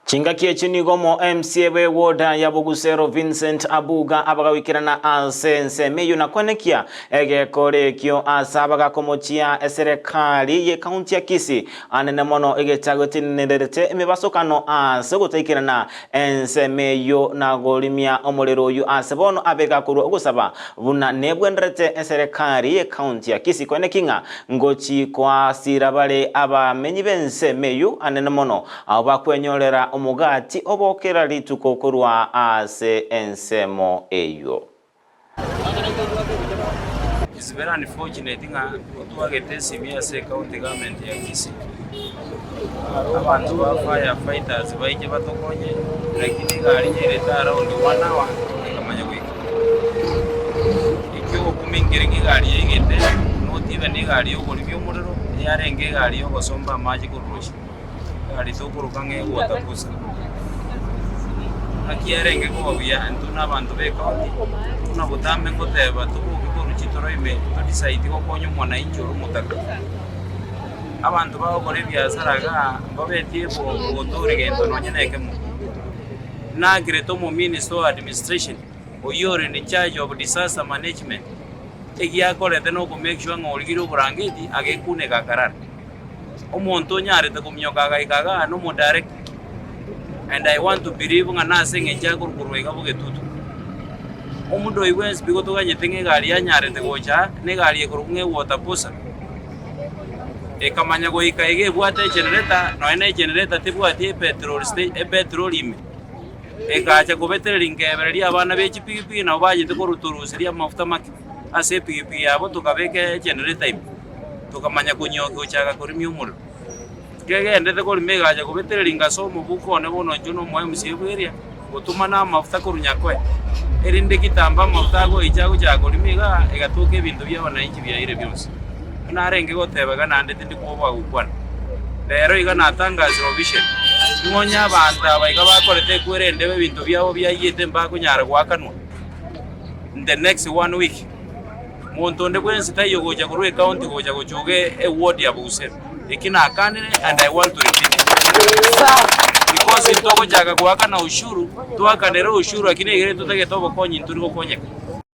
Chingakie chini gomo MCA woda ya Bugusero Vincent Abuga abagawikirana asense meyo na konekia egekore kyo asabaga komochia eserekali ye county ya Kisii anene mono egetagotinnerete emibasokano asegotaikirana ense meyo na golimia omolero yu asebono abega kuru ogusaba buna nebwenderete eserekali ye county ya Kisii konekinga ngochi kwa sirabale abamenyi bense meyo anene mono abakwenyolera omugati obokera lituko kurwa ase ensemo eyo. It's very unfortunate nga tuwagete simia se county government ya Kisii. Abantu ba firefighters baije batokonye lakini gari nyereta around 1 hour kamanya kwiki. Ikyo kumingiringi gari yegete notive ni gari yo kolibyo umuriro yarenge gari yo gosomba amaji kurushi. Gari tokurukange watakusa. Akiyarenge ko bya antuna abantu be county tuna butambe ngoteba tuko ruchitoro ime to decide ko konyo mwana injoro mutaka abantu bawo kore byasaraga babetie bo dore gendo nonyene kemu na greto mu minister administration oyore in charge of disaster management egiya kore teno ko make sure ngolgiro burangeti agekune gakarara omuntu nyare te kumyoka gaikaga no mo direct. And I want to believe nga nasenge njago kurwega bugetutu omundo iwensi bigoto ganye tenge gari yanyare te gocha ne gari ekurunge water posa ekamanya go ikaige bwate generator no ene generator tibwate petrol state petrol ime ekacha go betering kebereri abana bechi pipi na baje te koruturusiria mafuta maki ase pipi yabo tukabeke generator ime tukamanya kunyoka uchaga kurimi umuro gege ndete ko mega aja kubetelinga somo buko ne bono njuno mwa msibweria gutuma na mafuta kurunyakwe erinde kitamba mafuta go ichago chago limiga egatuke bintu byabana inchi byaire byose narenge gotebaga nande tindi kuba gukwana rero iga natangaza vision ngonya abantu abayiga bakorete kwerende bintu byabo byayite mba kunyara gwakanwa in the next 1 week muntu ndekwensi tayo goja kurwe county goja gochuge e ward ya Bugusero ikina akane and I want to repeat it. Because intoko jaga kuwaka na ushuru tuwakanero ushuru akine igere tutake tobo konyi nturi ko konyeka